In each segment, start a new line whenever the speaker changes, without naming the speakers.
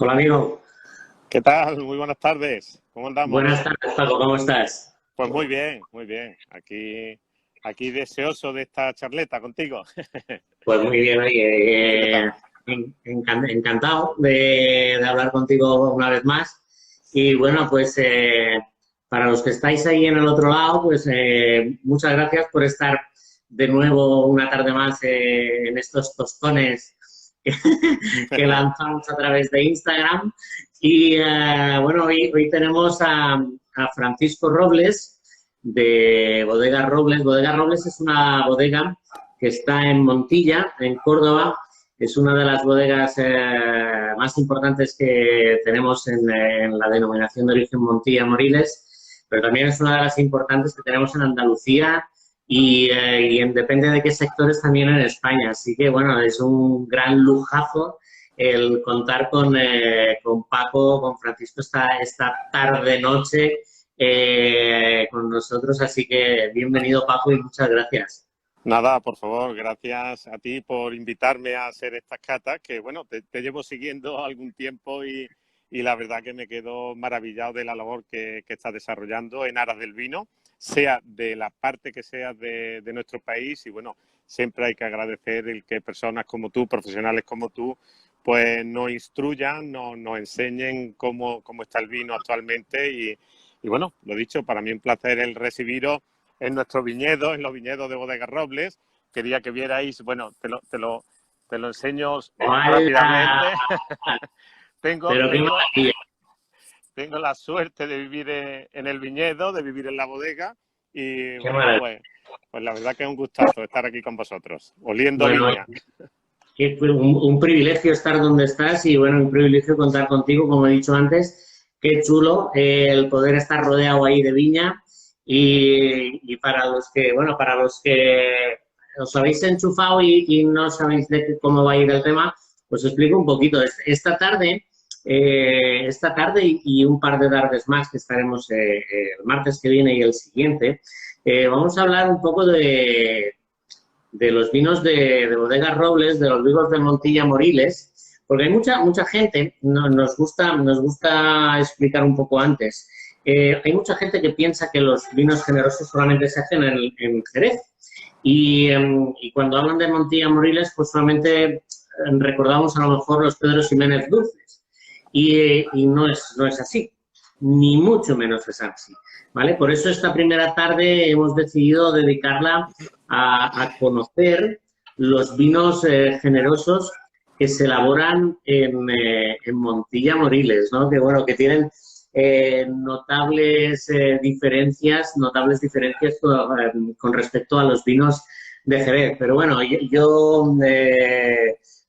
Hola amigo,
¿Qué tal? Muy buenas tardes. ¿Cómo
buenas
andamos?
tardes Paco, ¿cómo estás?
Pues muy bien, muy bien. Aquí deseoso de esta charleta contigo.
Pues muy bien,
¿Y tú qué
oye,
tal?
encantado de hablar contigo una vez más. Y bueno, pues para los que estáis ahí en el otro lado, pues muchas gracias por estar de nuevo una tarde más en estos tostones que lanzamos a través de Instagram. Y bueno, hoy tenemos a Francisco Robles de Bodega Robles. Bodega Robles es una bodega que está en Montilla, en Córdoba. Es una de las bodegas más importantes que tenemos en la denominación de origen Montilla Moriles, pero también es una de las importantes que tenemos en Andalucía depende de qué sectores también en España. Así que, bueno, es un gran lujazo el contar con Paco, con Francisco esta tarde-noche con nosotros. Así que bienvenido, Paco, y muchas gracias.
Nada, por favor, gracias a ti por invitarme a hacer estas catas, que bueno, te llevo siguiendo algún tiempo y la verdad que me quedo maravillado de la labor que estás desarrollando en aras del vino, sea de la parte que sea de nuestro país y bueno, siempre hay que agradecer el que personas como tú, profesionales como tú, pues nos instruyan, nos enseñen cómo está el vino actualmente y bueno, lo dicho, para mí un placer el recibiros en nuestros viñedos, en los viñedos de Bodega Robles. Quería que vierais, bueno, te lo enseño
¡Hala!
rápidamente. tengo,
Pero qué
tengo,
maravilla,
tengo la suerte de vivir en el viñedo, de vivir en la bodega y
qué
bueno,
maravilla.
pues la verdad que es un gustazo estar aquí con vosotros, oliendo a
Bueno,
viña.
un privilegio estar donde estás y bueno, un privilegio contar contigo, como he dicho antes. Qué chulo el poder estar rodeado ahí de viña y para los que, bueno, para los que os habéis enchufado y no sabéis cómo va a ir el tema, os explico un poquito. Esta tarde y un par de tardes más que estaremos el martes que viene y el siguiente, vamos a hablar un poco de los vinos de Bodega Robles, de los vinos de Montilla Moriles, porque hay mucha gente, nos gusta explicar un poco antes, hay mucha gente que piensa que los vinos generosos solamente se hacen en Jerez. Y cuando hablan de Montilla Moriles, pues solamente recordamos a lo mejor los Pedro Ximénez Dulces. Y no es así, ni mucho menos es así. ¿Vale? Por eso esta primera tarde hemos decidido dedicarla a conocer los vinos generosos que se elaboran en Montilla Moriles, ¿no? Que bueno, que tienen notables diferencias con respecto a los vinos de Jerez. Pero bueno, yo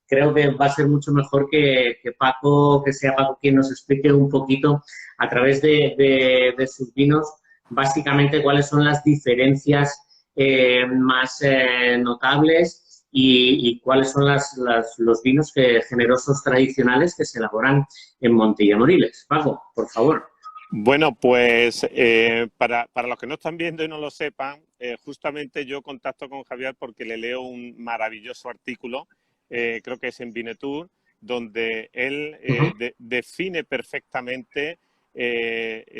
creo que va a ser mucho mejor que Paco, que sea Paco quien nos explique un poquito a través de sus vinos, básicamente cuáles son las diferencias más notables y cuáles son los vinos generosos tradicionales que se elaboran en Montilla Moriles. Paco, por favor.
Bueno, pues para los que no están viendo y no lo sepan, justamente yo contacto con Javier porque le leo un maravilloso artículo, creo que es en Vinetour, donde él
Uh -huh.
define perfectamente,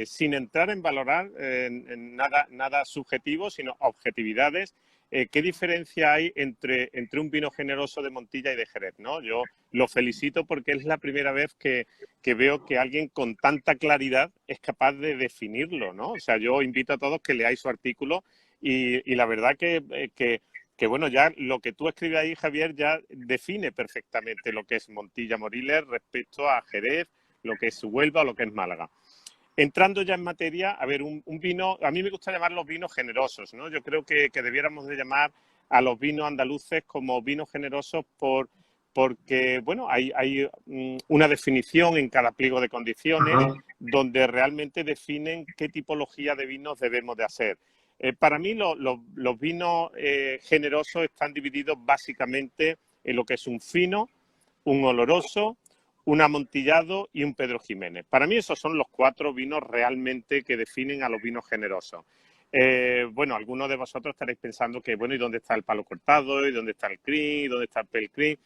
sin entrar en valorar en nada subjetivo, sino objetividades, qué diferencia hay entre un vino generoso de Montilla y de Jerez, ¿no? Yo lo felicito porque es la primera vez que veo que alguien con tanta claridad es capaz de definirlo, ¿no? O sea, yo invito a todos que leáis su artículo y la verdad que, bueno, ya lo que tú escribes ahí, Javier, ya define perfectamente lo que es Montilla Moriles respecto a Jerez, lo que es Huelva o lo que es Málaga. Entrando ya en materia, a ver, un vino, a mí me gusta llamar los vinos generosos, ¿no? Yo creo que debiéramos de llamar a los vinos andaluces como vinos generosos porque, bueno, hay una definición en cada pliego de condiciones
Ajá.
donde realmente definen qué tipología de vinos debemos de hacer. Para mí los vinos generosos están divididos básicamente en lo que es un fino, un oloroso, un amontillado y un Pedro Jiménez. Para mí esos son los cuatro vinos realmente que definen a los vinos generosos. Bueno, algunos de vosotros estaréis pensando que, bueno, ¿y dónde está el palo cortado? ¿Y dónde está el crin? ¿Y dónde está el pelcrin?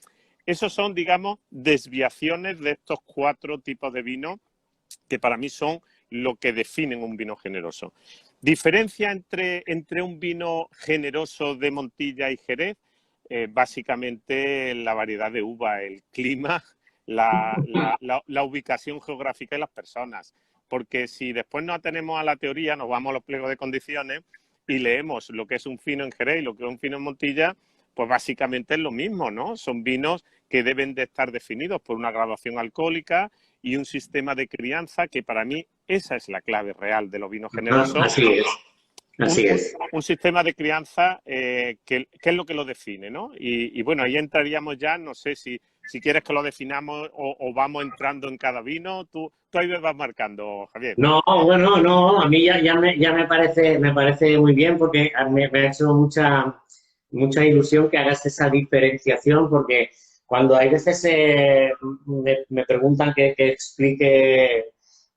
Esos son, digamos, desviaciones de estos 4 tipos de vino que para mí son lo que definen un vino generoso. Diferencia entre un vino generoso de Montilla y Jerez, básicamente la variedad de uva, el clima, la ubicación geográfica y las personas. Porque si después no atenemos a la teoría, nos vamos a los pliegos de condiciones y leemos lo que es un fino en Jerez y lo que es un fino en Montilla, pues básicamente es lo mismo, ¿no? Son vinos que deben de estar definidos por una graduación alcohólica y un sistema de crianza que para mí esa es la clave real de los vinos generosos.
Así es. Así es.
Un sistema de crianza que es lo que lo define, ¿no? Y bueno, ahí entraríamos ya, no sé si quieres que lo definamos o vamos entrando en cada vino. Tú ahí me vas marcando, Javier.
No, bueno, no, a mí ya me parece muy bien porque me ha hecho mucha ilusión que hagas esa diferenciación, porque cuando hay veces me preguntan que explique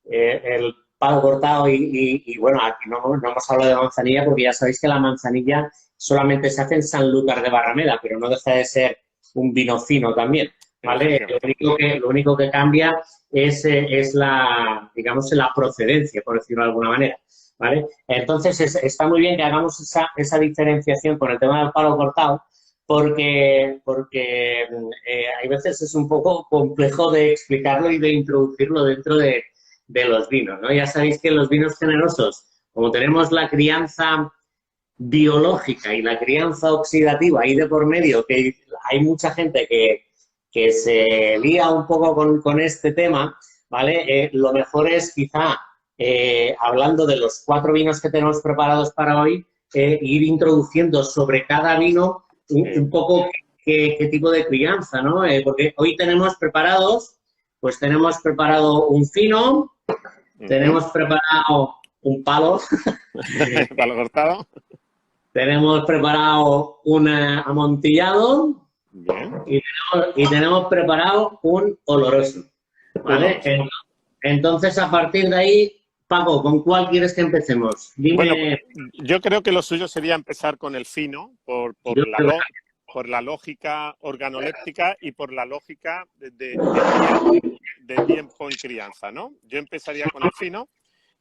el palo cortado y bueno, aquí no hemos hablado de manzanilla porque ya sabéis que la manzanilla solamente se hace en Sanlúcar de Barrameda, pero no deja de ser un vino fino también, ¿vale? Lo único que cambia es la, digamos, la procedencia, por decirlo de alguna manera, ¿vale? Entonces, está muy bien que hagamos esa diferenciación con el tema del palo cortado, porque hay veces es un poco complejo de explicarlo y de introducirlo dentro de los vinos, ¿no? Ya sabéis que los vinos generosos, como tenemos la crianza biológica y la crianza oxidativa ahí de por medio, que hay mucha gente que se lía un poco con este tema, ¿vale? Lo mejor es quizá, hablando de los 4 vinos que tenemos preparados para hoy, ir introduciendo sobre cada vino un poco qué tipo de crianza, ¿no? Porque hoy tenemos preparado un fino, tenemos preparado un palo,
palo cortado,
tenemos preparado un amontillado. Bien. Y tenemos preparado un oloroso, ¿vale? Entonces, a partir de ahí, Paco, ¿con cuál quieres que empecemos? Dime.
Bueno, yo creo que lo suyo sería empezar con el fino, por la lógica organoléptica y por la lógica de tiempo en crianza, ¿no? Yo empezaría con el fino.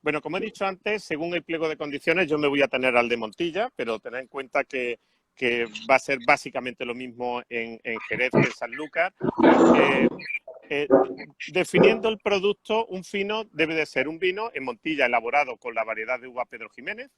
Bueno, como he dicho antes, según el pliego de condiciones, yo me voy a tener al de Montilla, pero tened en cuenta que va a ser básicamente lo mismo en Jerez que en Sanlúcar. Definiendo el producto, un fino debe de ser un vino en Montilla elaborado con la variedad de uva Pedro Ximénez.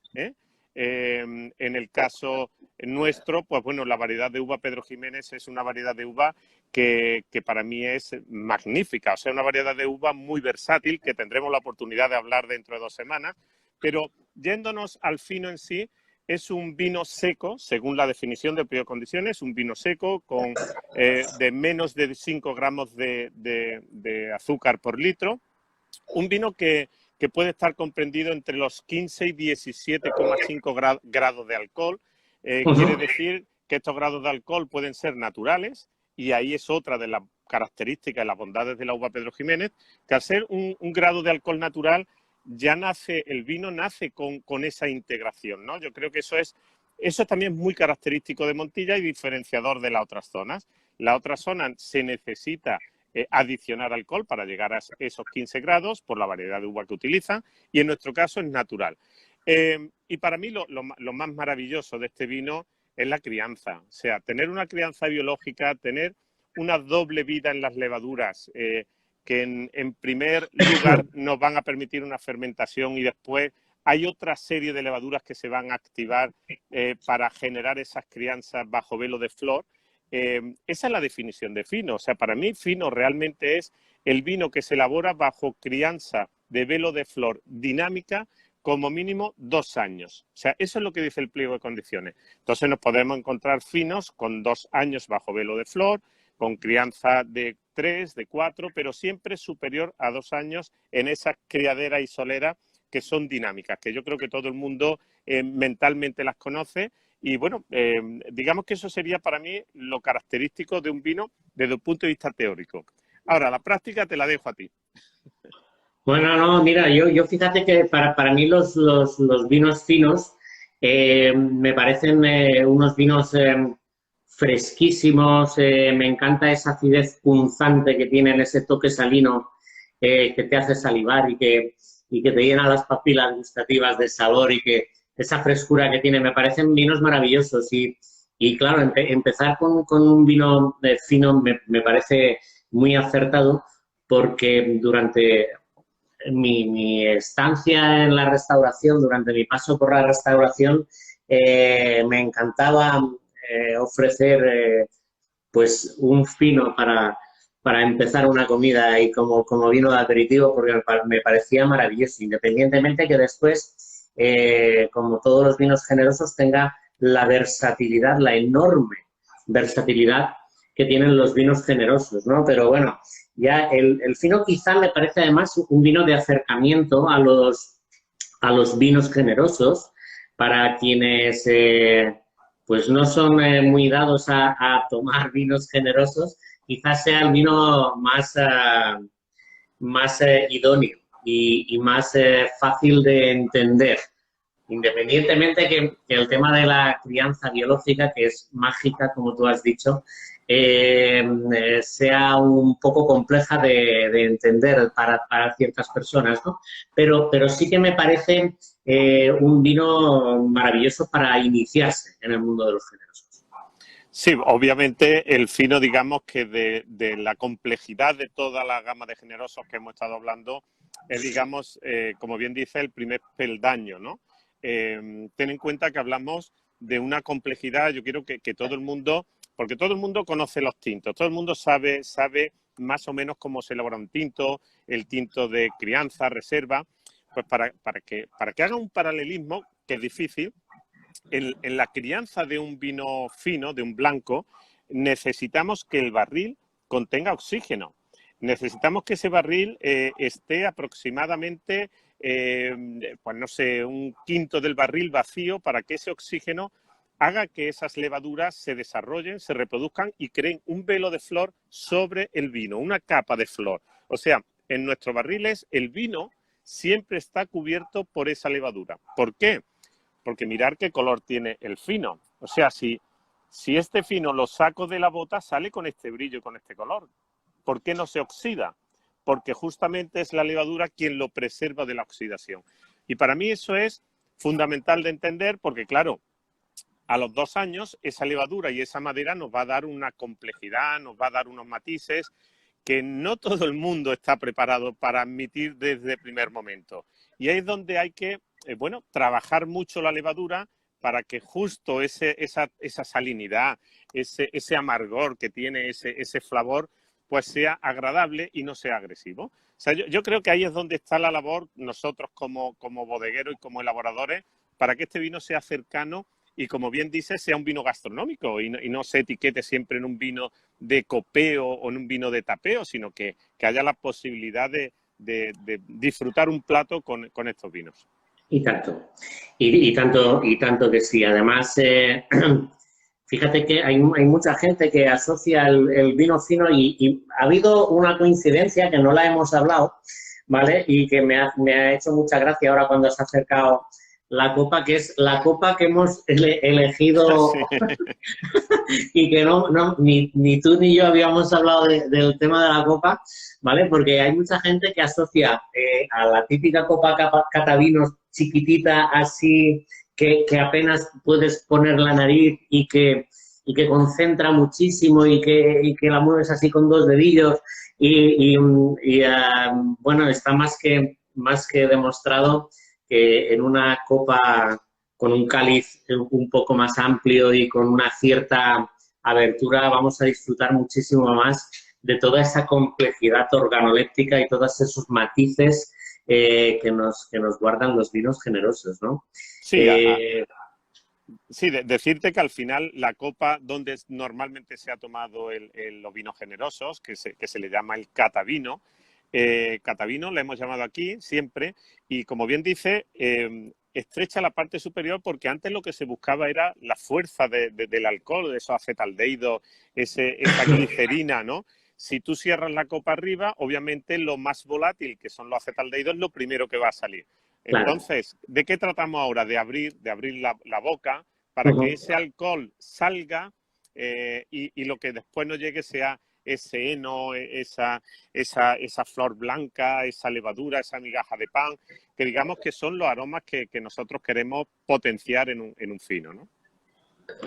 En el caso nuestro, pues bueno, la variedad de uva Pedro Ximénez es una variedad de uva que para mí es magnífica. O sea, una variedad de uva muy versátil que tendremos la oportunidad de hablar dentro de 2 semanas. Pero yéndonos al fino en sí, es un vino seco, según la definición de pliego de condiciones, un vino seco con de menos de 5 gramos de azúcar por litro. Un vino que puede estar comprendido entre los 15 y 17,5 grados de alcohol. Quiere decir que estos grados de alcohol pueden ser naturales, y ahí es otra de las características y las bondades de la uva Pedro Ximénez, que al ser un grado de alcohol natural, ya el vino nace con esa integración, ¿no? Yo creo que eso es también muy característico de Montilla y diferenciador de las otras zonas. La otra zona se necesita adicionar alcohol para llegar a esos 15 grados por la variedad de uva que utilizan, y en nuestro caso es natural. Y para mí lo más maravilloso de este vino es la crianza. O sea, tener una crianza biológica, tener una doble vida en las levaduras, que en primer lugar nos van a permitir una fermentación, y después hay otra serie de levaduras que se van a activar para generar esas crianzas bajo velo de flor. Esa es la definición de fino. O sea, para mí fino realmente es el vino que se elabora bajo crianza de velo de flor dinámica como mínimo 2 años. O sea, eso es lo que dice el pliego de condiciones. Entonces nos podemos encontrar finos con 2 años bajo velo de flor, con crianza de 3, de 4, pero siempre superior a 2 años en esas criaderas y soleras que son dinámicas, que yo creo que todo el mundo mentalmente las conoce. Y bueno, digamos que eso sería para mí lo característico de un vino desde el punto de vista teórico. Ahora, la práctica te la dejo a ti.
Bueno, no, mira, yo fíjate que para mí los vinos finos me parecen unos vinos fresquísimos, me encanta esa acidez punzante que tienen, ese toque salino que te hace salivar y que te llena las papilas gustativas de sabor y que esa frescura que tiene, me parecen vinos maravillosos y claro, empezar con un vino fino me parece muy acertado porque durante mi estancia en la restauración, durante mi paso por la restauración, me encantaba ofrecer pues un fino para empezar una comida y como vino de aperitivo porque me parecía maravilloso, independientemente que después, como todos los vinos generosos, tenga la versatilidad, la enorme versatilidad que tienen los vinos generosos, ¿no? Pero bueno, ya el fino quizá me parece además un vino de acercamiento a los vinos generosos para quienes pues no son muy dados a tomar vinos generosos, quizás sea el vino más idóneo y más fácil de entender. Independientemente que el tema de la crianza biológica, que es mágica, como tú has dicho, sea un poco compleja de entender para ciertas personas, ¿no? Pero sí que me parece un vino maravilloso para iniciarse en el mundo de los géneros.
Sí, obviamente el fino, digamos que de la complejidad de toda la gama de generosos que hemos estado hablando, es, digamos, como bien dice, el primer peldaño, ¿no? Ten en cuenta que hablamos de una complejidad, yo quiero que todo el mundo, porque todo el mundo conoce los tintos, todo el mundo sabe más o menos cómo se elabora un tinto, el tinto de crianza, reserva, pues para que haga un paralelismo, que es difícil, en la crianza de un vino fino, de un blanco, necesitamos que el barril contenga oxígeno. Necesitamos que ese barril esté aproximadamente, pues no sé, un quinto del barril vacío para que ese oxígeno haga que esas levaduras se desarrollen, se reproduzcan y creen un velo de flor sobre el vino, una capa de flor. O sea, en nuestros barriles el vino siempre está cubierto por esa levadura. ¿Por qué? Porque mirar qué color tiene el fino. O sea, si este fino lo saco de la bota, sale con este brillo y con este color. ¿Por qué no se oxida? Porque justamente es la levadura quien lo preserva de la oxidación. Y para mí eso es fundamental de entender porque, claro, a los 2 años esa levadura y esa madera nos va a dar una complejidad, nos va a dar unos matices que no todo el mundo está preparado para admitir desde el primer momento. Y ahí es donde hay que, bueno, trabajar mucho la levadura para que justo esa salinidad, ese amargor que tiene, ese flavor, pues sea agradable y no sea agresivo. O sea, yo creo que ahí es donde está la labor nosotros como bodegueros y como elaboradores para que este vino sea cercano y, como bien dices, sea un vino gastronómico y no se etiquete siempre en un vino de copeo o en un vino de tapeo, sino que haya la posibilidad de disfrutar un plato con estos vinos.
Y tanto. Y tanto que sí. Además, fíjate que hay mucha gente que asocia el vino fino y ha habido una coincidencia que no la hemos hablado, ¿vale? Y que me ha hecho mucha gracia ahora cuando se ha acercado la copa, que es la copa que hemos elegido
Sí.
y que ni tú ni yo habíamos hablado del tema de la copa, ¿vale? Porque hay mucha gente que asocia a la típica copa catavinos chiquitita, así, que apenas puedes poner la nariz y que concentra muchísimo y que la mueves así con 2 dedillos bueno, está más que demostrado que en una copa con un cáliz un poco más amplio y con una cierta abertura vamos a disfrutar muchísimo más de toda esa complejidad organoléptica y todos esos matices que nos guardan los vinos generosos, ¿no?
Sí, sí, decirte que al final la copa donde normalmente se ha tomado los vinos generosos, que se le llama el catavino, catavino le hemos llamado aquí siempre, y como bien dice, estrecha la parte superior porque antes lo que se buscaba era la fuerza del alcohol, de esos acetaldehídos, esa glicerina, ¿no? Si tú cierras la copa arriba, obviamente lo más volátil, que son los acetaldehídos, es lo primero que va a salir.
Claro.
Entonces, ¿de qué tratamos ahora? De abrir la boca para que ese alcohol salga y lo que después nos llegue sea ese heno, esa flor blanca, esa levadura, esa migaja de pan, que digamos que son los aromas que nosotros queremos potenciar en un fino, ¿no?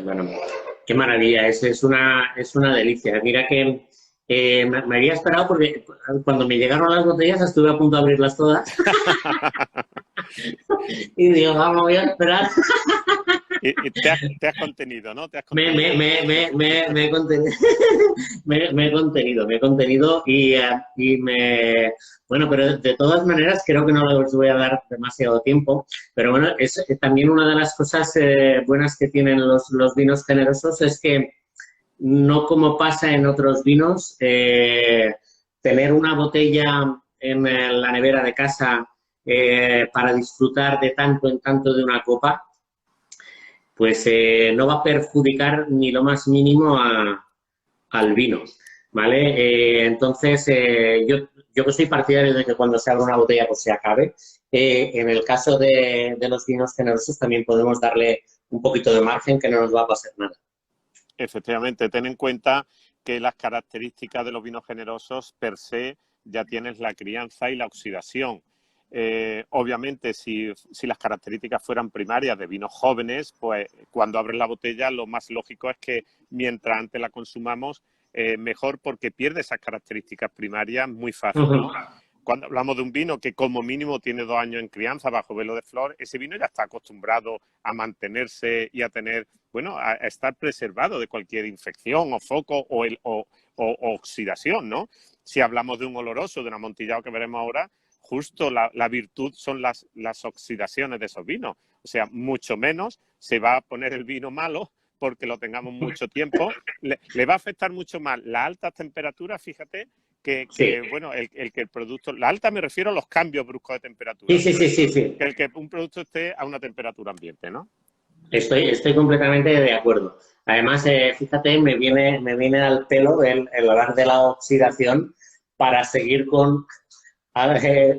Bueno, qué maravilla, es una delicia. Mira que me había esperado porque cuando me llegaron las botellas estuve a punto de abrirlas todas. Y digo, vamos, voy a esperar.
Y te has contenido, ¿no? Te has
Me
contenido.
he contenido, me he contenido y bueno, pero de todas maneras creo que no les voy a dar demasiado tiempo, pero bueno, es también una de las cosas buenas que tienen los vinos generosos es que no como pasa en otros vinos, tener una botella en la nevera de casa para disfrutar de tanto en tanto de una copa, pues no va a perjudicar ni lo más mínimo al vino, ¿vale? Entonces, yo que soy partidario de que cuando se abra una botella pues se acabe. En el caso de los vinos generosos también podemos darle un poquito de margen que no nos va a pasar nada.
Efectivamente, ten en cuenta que las características de los vinos generosos per se ya tienes la crianza y la oxidación. Obviamente, si las características fueran primarias de vinos jóvenes, pues cuando abres la botella lo más lógico es que mientras antes la consumamos, mejor porque pierde esas características primarias muy fácil, ¿no? Cuando hablamos de un vino que como mínimo tiene 2 años en crianza bajo velo de flor, ese vino ya está acostumbrado a mantenerse y a tener, bueno, a estar preservado de cualquier infección o foco o oxidación, ¿no? Si hablamos de un oloroso, de un amontillado que veremos ahora, justo la virtud son las oxidaciones de esos vinos. O sea, mucho menos se va a poner el vino malo porque lo tengamos mucho tiempo. Le va a afectar mucho más las altas temperaturas, fíjate,
Sí.
bueno, el que el producto... La alta me refiero a los cambios bruscos de temperatura.
Sí.
Que el que un producto esté a una temperatura ambiente, ¿no?
Estoy completamente de acuerdo. Además, fíjate, me viene al pelo el hablar de la oxidación para seguir con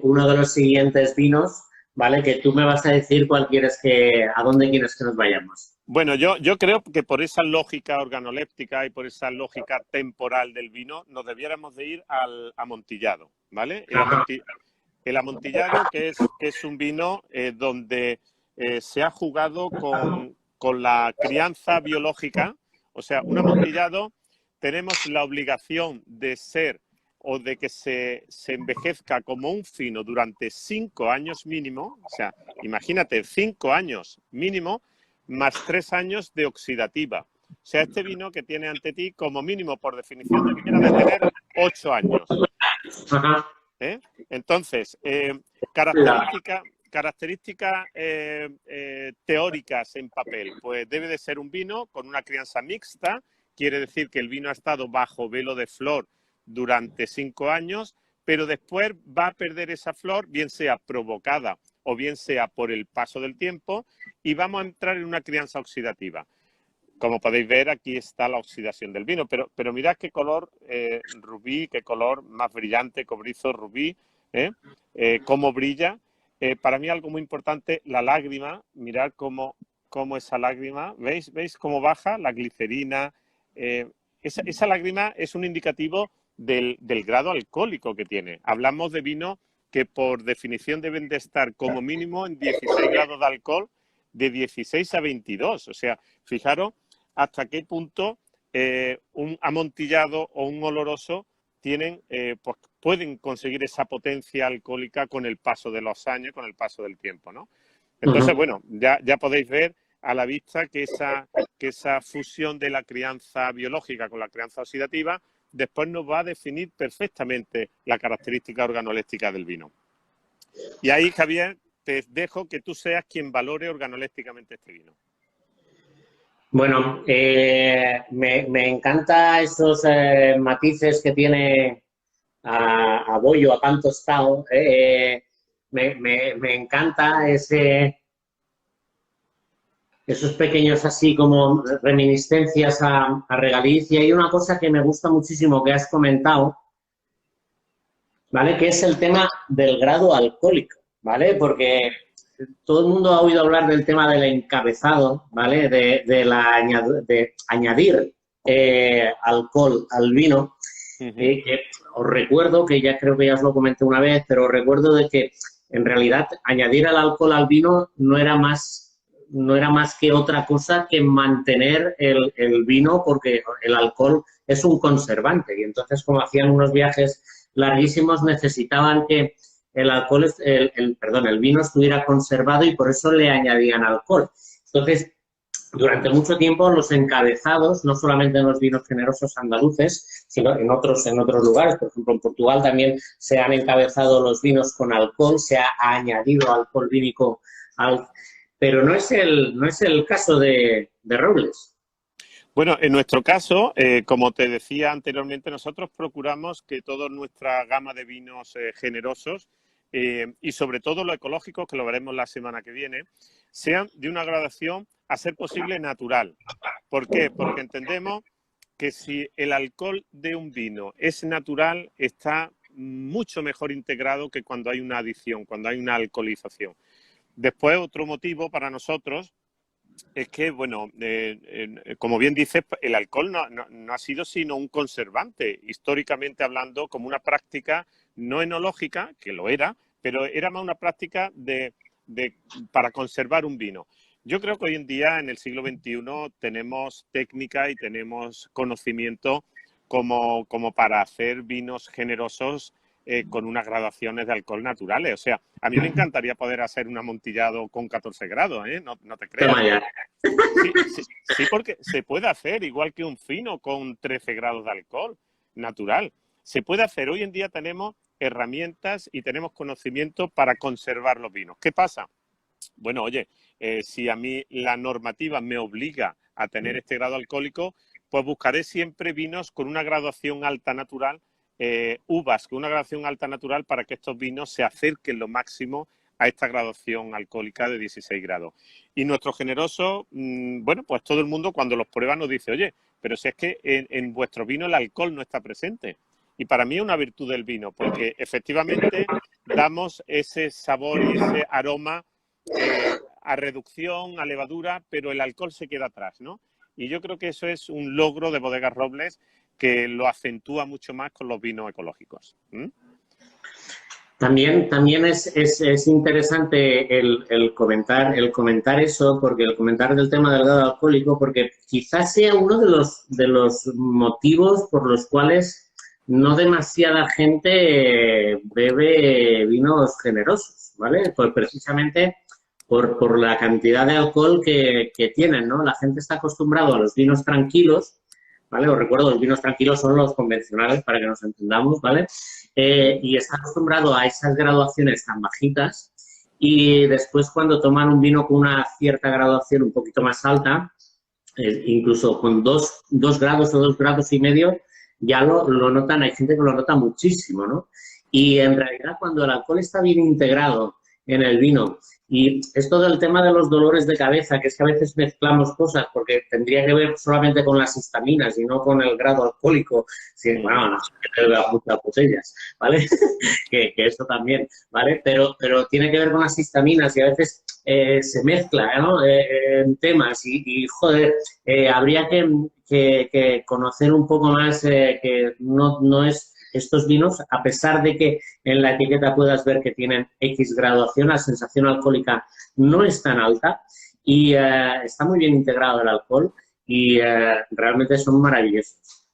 uno de los siguientes vinos, ¿vale? Que tú me vas a decir a dónde quieres que nos vayamos.
Bueno, yo creo que por esa lógica organoléptica y por esa lógica temporal del vino, nos debiéramos de ir al amontillado, ¿vale? El amontillado, que es un vino donde se ha jugado con la crianza biológica. O sea, un amontillado tenemos la obligación de ser o de que se envejezca como un fino durante 5 años mínimo. O sea, imagínate, 5 años mínimo más 3 años de oxidativa. O sea, este vino que tiene ante ti, como mínimo, por definición, debiera de tener 8 años. Entonces, características teóricas en papel, pues debe de ser un vino con una crianza mixta, quiere decir que el vino ha estado bajo velo de flor durante 5 años, pero después va a perder esa flor, bien sea provocada o bien sea por el paso del tiempo, y vamos a entrar en una crianza oxidativa. Como podéis ver, aquí está la oxidación del vino, pero mirad qué color rubí, qué color más brillante, cobrizo, rubí, cómo brilla. Para mí algo muy importante, la lágrima, mirad cómo esa lágrima, ¿veis cómo baja la glicerina? Esa lágrima es un indicativo del grado alcohólico que tiene. Hablamos de vino que por definición deben de estar como mínimo en 16 grados de alcohol, de 16 a 22. O sea, fijaros hasta qué punto un amontillado o un oloroso pues pueden conseguir esa potencia alcohólica con el paso de los años, con el paso del tiempo, ¿no? Entonces, bueno, ya podéis ver a la vista que esa fusión de la crianza biológica con la crianza oxidativa después nos va a definir perfectamente la característica organoléptica del vino. Y ahí, Javier, te dejo que tú seas quien valore organolépticamente este vino.
Bueno, me encanta esos matices que tiene a bollo, a pan tostado. Me encanta esos pequeños así como reminiscencias a regaliz. Y hay una cosa que me gusta muchísimo que has comentado, ¿vale? Que es el tema del grado alcohólico, ¿vale? Porque todo el mundo ha oído hablar del tema del encabezado, ¿vale? De añadir alcohol al vino. Que os recuerdo, que ya creo que ya os lo comenté una vez, pero os recuerdo de que en realidad añadir el alcohol al vino no era más que otra cosa que mantener el vino, porque el alcohol es un conservante y entonces como hacían unos viajes larguísimos necesitaban que el vino estuviera conservado y por eso le añadían alcohol. Entonces, durante mucho tiempo los encabezados, no solamente en los vinos generosos andaluces, sino en otros lugares, por ejemplo en Portugal también se han encabezado los vinos con alcohol, se ha añadido alcohol vínico, pero no es el caso de Robles.
Bueno, en nuestro caso, como te decía anteriormente, nosotros procuramos que toda nuestra gama de vinos generosos y sobre todo los ecológicos, que lo veremos la semana que viene, sean de una gradación a ser posible natural. ¿Por qué? Porque entendemos que si el alcohol de un vino es natural, está mucho mejor integrado que cuando hay una adición, cuando hay una alcoholización. Después, otro motivo para nosotros es que, bueno, como bien dices, el alcohol no ha sido sino un conservante, históricamente hablando, como una práctica no enológica, que lo era, pero era más una práctica para conservar un vino. Yo creo que hoy en día, en el siglo XXI, tenemos técnica y tenemos conocimiento como para hacer vinos generosos con unas graduaciones de alcohol naturales. O sea, a mí me encantaría poder hacer un amontillado con 14 grados, ¿eh? No te creas. Sí, porque se puede hacer, igual que un fino con 13 grados de alcohol natural. Se puede hacer. Hoy en día tenemos herramientas y tenemos conocimiento para conservar los vinos. ¿Qué pasa? Bueno, oye, si a mí la normativa me obliga a tener este grado alcohólico, pues buscaré siempre vinos con una graduación alta natural, uvas con una graduación alta natural para que estos vinos se acerquen lo máximo a esta graduación alcohólica de 16 grados. Y nuestro generoso, bueno, pues todo el mundo cuando los prueba nos dice, oye, pero si es que en vuestro vino el alcohol no está presente. Y para mí es una virtud del vino, porque efectivamente damos ese sabor y ese aroma a reducción, a levadura, pero el alcohol se queda atrás, ¿no? Y yo creo que eso es un logro de Bodegas Robles que lo acentúa mucho más con los vinos ecológicos.
También es interesante el comentar eso, porque el comentar del tema del grado alcohólico, porque quizás sea uno de los motivos por los cuales no demasiada gente bebe vinos generosos, ¿vale? Pues precisamente por la cantidad de alcohol que tienen, ¿no? La gente está acostumbrada a los vinos tranquilos, ¿vale? Os recuerdo, los vinos tranquilos son los convencionales, para que nos entendamos, ¿vale? Y está acostumbrado a esas graduaciones tan bajitas y después cuando toman un vino con una cierta graduación un poquito más alta, incluso con 2 grados o 2 grados y medio, ya lo notan, hay gente que lo nota muchísimo, ¿no? Y en realidad cuando el alcohol está bien integrado en el vino, y esto del tema de los dolores de cabeza, que es que a veces mezclamos cosas porque tendría que ver solamente con las histaminas y no con el grado alcohólico, sí, bueno, no sé que te veo muchas botellas, ¿vale? que eso también, ¿vale? Pero tiene que ver con las histaminas y a veces se mezcla, ¿no? En temas y joder, habría que conocer un poco más que no es estos vinos, a pesar de que en la etiqueta puedas ver que tienen X graduación, la sensación alcohólica no es tan alta y está muy bien integrado el alcohol y realmente son maravillosos.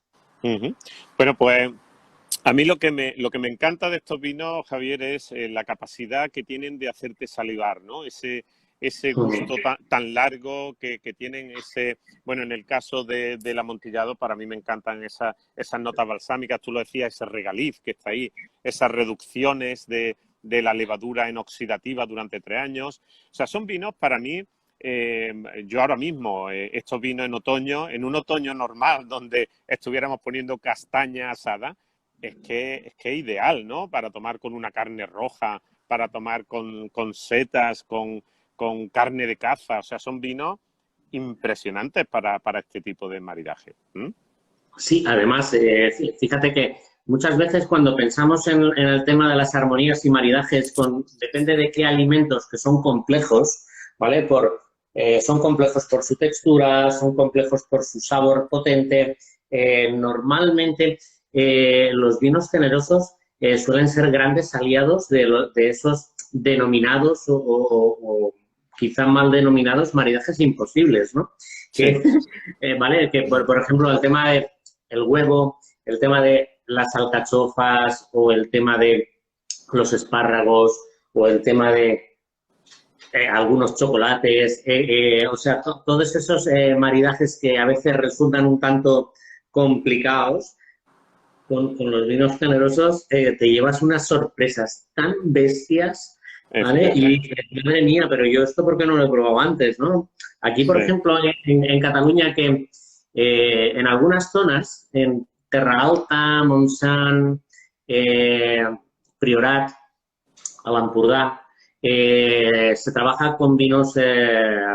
Bueno, pues a mí lo que me encanta de estos vinos, Javier, es la capacidad que tienen de hacerte salivar, ¿no? Ese gusto tan largo que tienen, bueno, en el caso del amontillado, para mí me encantan esas notas balsámicas, tú lo decías, ese regaliz que está ahí, esas reducciones de la levadura en oxidativa durante 3 años. O sea, son vinos para mí, yo ahora mismo, estos vinos en un otoño normal, donde estuviéramos poniendo castaña asada, es que es ideal, ¿no? Para tomar con una carne roja, para tomar con setas, con carne de caza, o sea, son vinos impresionantes para este tipo de maridaje.
Sí, además, fíjate que muchas veces cuando pensamos en el tema de las armonías y maridajes, depende de qué alimentos que son complejos, ¿vale? Por son complejos por su textura, son complejos por su sabor potente. Normalmente los vinos generosos suelen ser grandes aliados de esos denominados o quizá mal denominados maridajes imposibles, ¿no?
Sí,
Que, ¿vale? Que, por ejemplo, el tema del huevo, el tema de las alcachofas o el tema de los espárragos o el tema de algunos chocolates, o sea, todos esos maridajes que a veces resultan un tanto complicados, con los vinos generosos te llevas unas sorpresas tan bestias, ¿vale? Y
efectivamente.
dices, madre mía, pero yo esto ¿por qué no lo he probado antes, no? Aquí, por
Sí,
ejemplo, en Cataluña, que en algunas zonas, en Terra Alta, Montsant, Priorat, a l'Empordà, se trabaja con vinos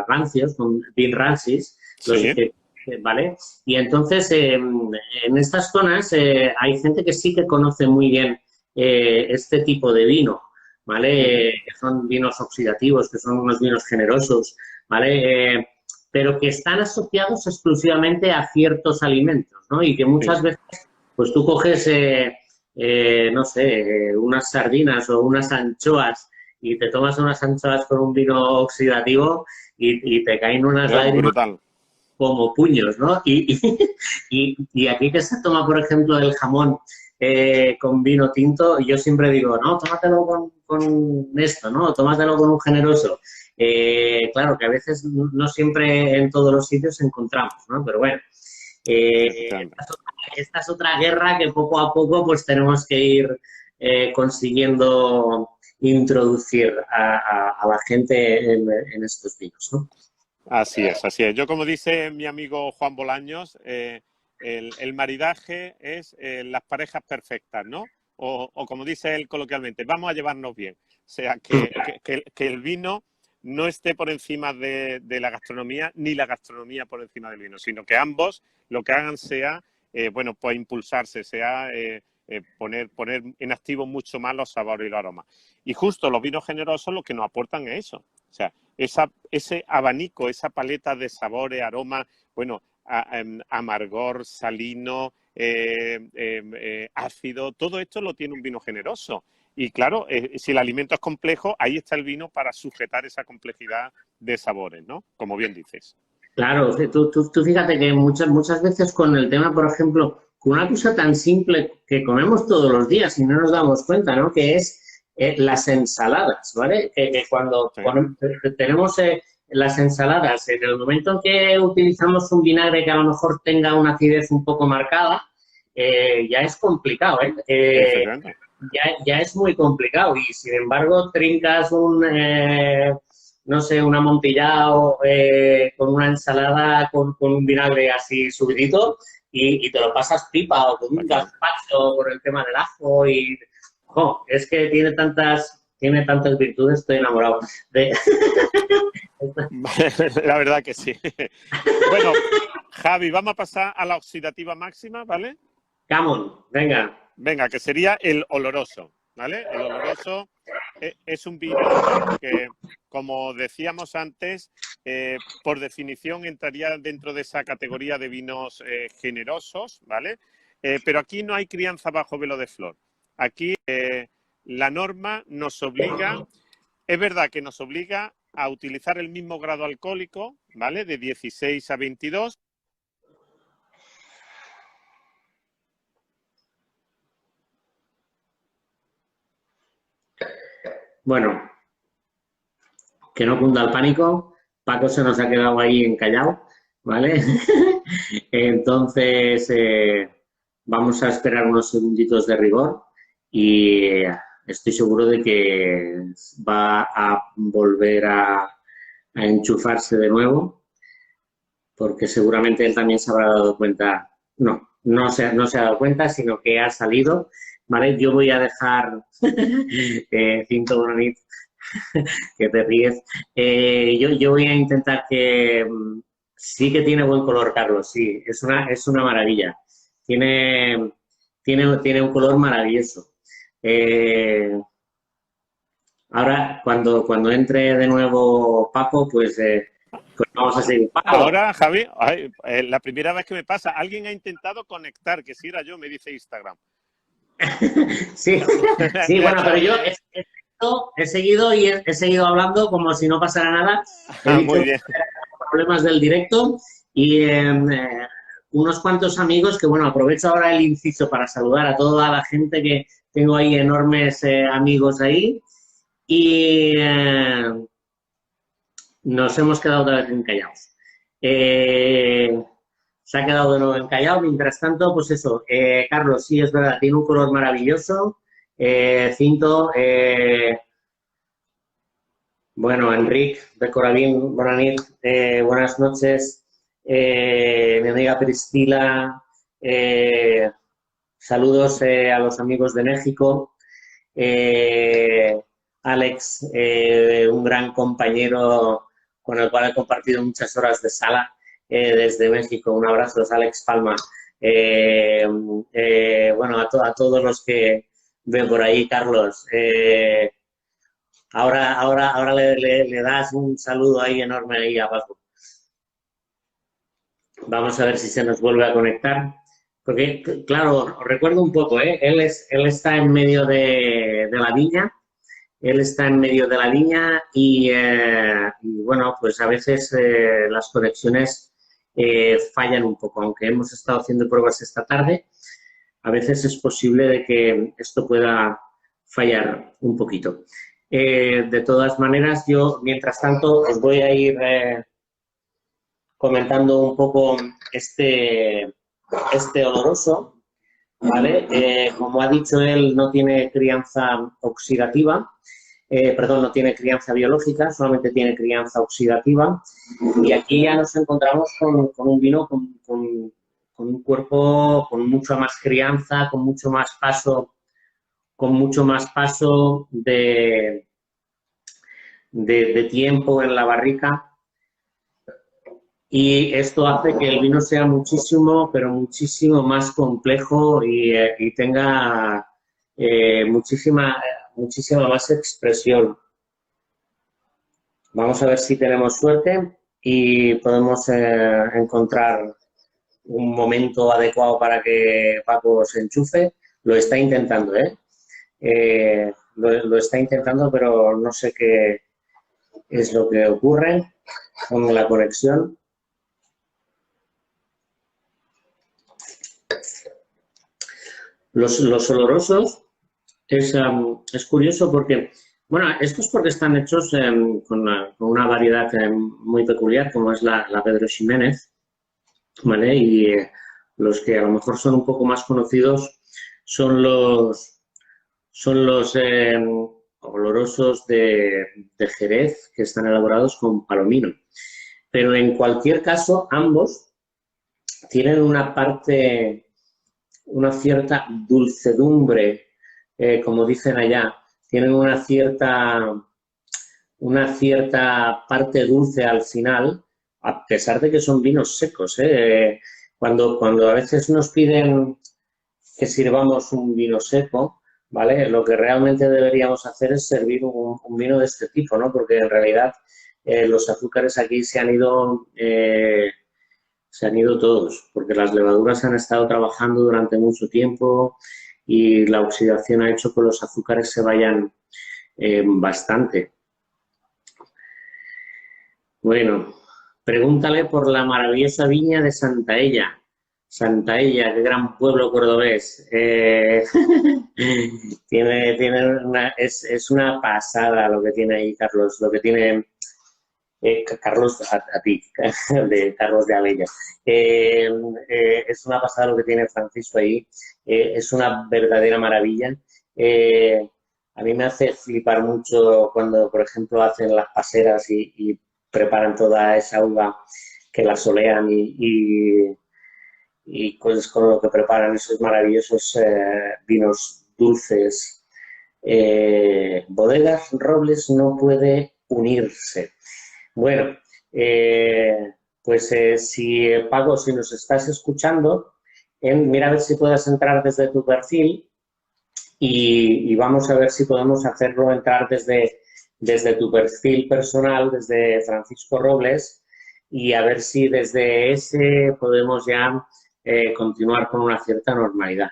rancios, con vin rancis, los
sí,
¿vale? Y entonces en estas zonas hay gente que sí que conoce muy bien este tipo de vino, ¿vale?
ujú,
Que son vinos oxidativos, que son unos vinos generosos, ¿vale? Pero que están asociados exclusivamente a ciertos alimentos, ¿no? Y que
sí.
muchas veces, pues tú coges no sé, unas sardinas o unas anchoas y te tomas unas anchoas con un vino oxidativo y te caen unas lágrimas
Brutal.
como puños, ¿no? Y aquí que se toma, por ejemplo, el jamón con vino tinto, yo siempre digo, no, tómatelo con esto, ¿no? Tómatelo con un generoso. Claro que a veces no siempre en todos los sitios encontramos, ¿no? Pero bueno,
Efectivamente.
esta es otra guerra que poco a poco pues tenemos que ir consiguiendo introducir a la gente en estos vinos, ¿no?
Así es, así es. Yo, como dice mi amigo Juan Bolaños, el maridaje es las parejas perfectas, ¿no? O como dice él coloquialmente, vamos a llevarnos bien. O sea, que el vino no esté por encima de la gastronomía, ni la gastronomía por encima del vino, sino que ambos lo que hagan sea, bueno, pues impulsarse, sea poner en activo mucho más los sabores y los aromas. Y justo los vinos generosos lo que nos aportan es eso. O sea, ese abanico, esa paleta de sabores, aromas, bueno, amargor, salino, ácido, todo esto lo tiene un vino generoso. Y claro, si el alimento es complejo, ahí está el vino para sujetar esa complejidad de sabores, ¿no? Como bien dices.
Claro, tú fíjate que muchas veces con el tema, por ejemplo, con una cosa tan simple que comemos todos los días y no nos damos cuenta, ¿no? Que es las ensaladas, ¿vale? Que cuando
Sí,
tenemos las ensaladas, en el momento en que utilizamos un vinagre que a lo mejor tenga una acidez un poco marcada, ya es complicado, ¿eh?
efectivamente.
Ya es muy complicado y sin embargo trincas no sé, un amontillado con una ensalada con un vinagre así subidito y te lo pasas pipa o con
Está
un
claro.
gazpacho por el tema del ajo y es que tiene tantas virtudes, estoy enamorado de...
La verdad que sí. Bueno, Javi, vamos a pasar a la oxidativa máxima, ¿vale?
Camon, venga.
Venga, que sería el oloroso, ¿vale? El oloroso es un vino que, como decíamos antes, por definición entraría dentro de esa categoría de vinos generosos, ¿vale? Pero aquí no hay crianza bajo velo de flor. Aquí la norma nos obliga, es verdad que nos obliga a utilizar el mismo grado alcohólico, ¿vale? De 16 a 22.
Bueno, que no cunda el pánico. Paco se nos ha quedado ahí encallado, ¿vale? Entonces, vamos a esperar unos segunditos de rigor y estoy seguro de que va a volver a enchufarse de nuevo, porque seguramente él también se habrá dado cuenta. No se ha dado cuenta, sino que ha salido, ¿vale? Yo voy a dejar cinto bonito que te ríes. Yo voy a intentar que sí que tiene buen color, Carlos, sí, es una maravilla. Tiene, tiene un color maravilloso. Eh, Ahora, cuando entre de nuevo Paco, pues Pues vamos a seguir. Paco.
Ahora, Javi, la primera vez que me pasa, alguien ha intentado conectar, que si era yo, me dice Instagram.
Sí, sí,
Me ha
bueno, pero
echado
yo
de...
he seguido y he seguido hablando como si no pasara nada. He dicho
Muy bien.
problemas del directo y unos cuantos amigos que, bueno, aprovecho ahora el inciso para saludar a toda la gente que tengo ahí, enormes amigos ahí. Y nos hemos quedado otra vez encallados. Se ha quedado de nuevo encallado. Mientras tanto, pues eso, Carlos, sí, es verdad, tiene un color maravilloso. Cinto, bueno, Enric de Corabín, buenas noches. Mi amiga Priscila, saludos a los amigos de México. Alex, un gran compañero con el cual he compartido muchas horas de sala desde México. Un abrazo, es Alex Palma. Bueno, a todos los que ven por ahí, Carlos. Ahora le das un saludo ahí enorme ahí abajo. Vamos a ver si se nos vuelve a conectar. Porque, claro, os recuerdo un poco, ¿eh? Él está en medio de la viña. Él está en medio de la viña y bueno, pues a veces las conexiones fallan un poco. Aunque hemos estado haciendo pruebas esta tarde, a veces es posible de que esto pueda fallar un poquito. De todas maneras, yo, mientras tanto, os voy a ir comentando un poco este oloroso, ¿vale? Como ha dicho él, no tiene crianza oxidativa, perdón, no tiene crianza biológica, solamente tiene crianza oxidativa. Y aquí ya nos encontramos con un vino con un cuerpo con mucha más crianza, con mucho más paso de tiempo en la barrica. Y esto hace que el vino sea muchísimo, pero muchísimo más complejo y tenga muchísima más expresión. Vamos a ver si tenemos suerte y podemos encontrar un momento adecuado para que Paco se enchufe. Lo está intentando, ¿eh? Lo está intentando, pero no sé qué es lo que ocurre con la conexión. Los olorosos es curioso porque, bueno, esto es porque están hechos con una variedad muy peculiar, como es la Pedro Ximénez, ¿vale? Y los que a lo mejor son un poco más conocidos son los olorosos de Jerez, que están elaborados con palomino. Pero en cualquier caso, ambos tienen una cierta dulcedumbre, como dicen allá, tienen una cierta parte dulce al final, a pesar de que son vinos secos. Cuando a veces nos piden que sirvamos un vino seco, ¿vale? Lo que realmente deberíamos hacer es servir un vino de este tipo, ¿no? Porque en realidad los azúcares aquí se han ido todos, porque las levaduras han estado trabajando durante mucho tiempo y la oxidación ha hecho que los azúcares se vayan bastante. Bueno, pregúntale por la maravillosa viña de Santaella. Santaella, qué gran pueblo cordobés. Es una pasada lo que tiene ahí, Carlos, lo que tiene Carlos, a ti, de Carlos de Abella. Es una pasada lo que tiene Francisco ahí. Es una verdadera maravilla. A mí me hace flipar mucho cuando, por ejemplo, hacen las paseras y preparan toda esa uva que la solean y cosas con lo que preparan esos maravillosos vinos dulces. Bodegas Robles no puede unirse. Bueno, pues si Paco, si nos estás escuchando, mira a ver si puedes entrar desde tu perfil y vamos a ver si podemos hacerlo entrar desde tu perfil personal, desde Francisco Robles, y a ver si desde ese podemos ya continuar con una cierta normalidad,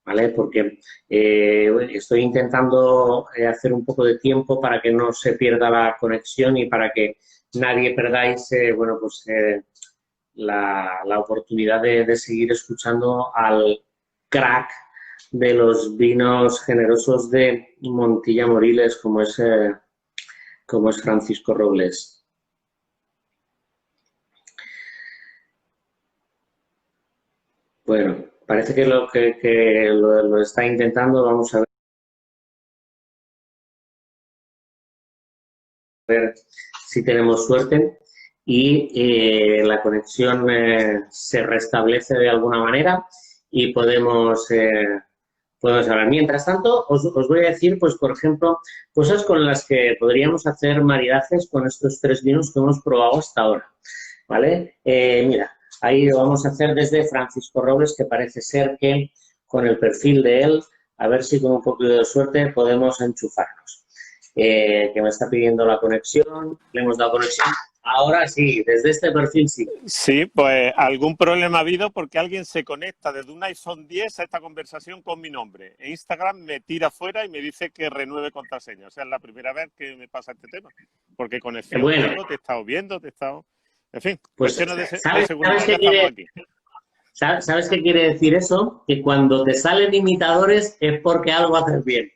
¿vale? Porque estoy intentando hacer un poco de tiempo para que no se pierda la conexión y para que nadie perdáis, bueno, pues la oportunidad de seguir escuchando al crack de los vinos generosos de Montilla Moriles, como es Francisco Robles. Bueno, parece que lo está intentando. Vamos a ver si tenemos suerte y la conexión se restablece de alguna manera y podemos hablar. Mientras tanto, os voy a decir, pues, por ejemplo, cosas con las que podríamos hacer maridajes con estos 3 vinos que hemos probado hasta ahora, ¿vale? Mira, ahí lo vamos a hacer desde Francisco Robles, que parece ser que con el perfil de él, a ver si con un poquito de suerte podemos enchufarnos. Que me está pidiendo la conexión, le hemos dado conexión. Ahora sí, desde este perfil sí.
Sí, pues algún problema ha habido porque alguien se conecta desde un iPhone 10 a esta conversación con mi nombre. En Instagram me tira fuera y me dice que renueve contraseña. O sea, es la primera vez que me pasa este tema. Porque conexión tengo, te he estado viendo, te he estado... En fin,
pues,
cuestiones de
¿sabes
seguridad
qué
estamos aquí.
¿Sabes qué quiere decir eso? Que cuando te salen imitadores es porque algo haces bien.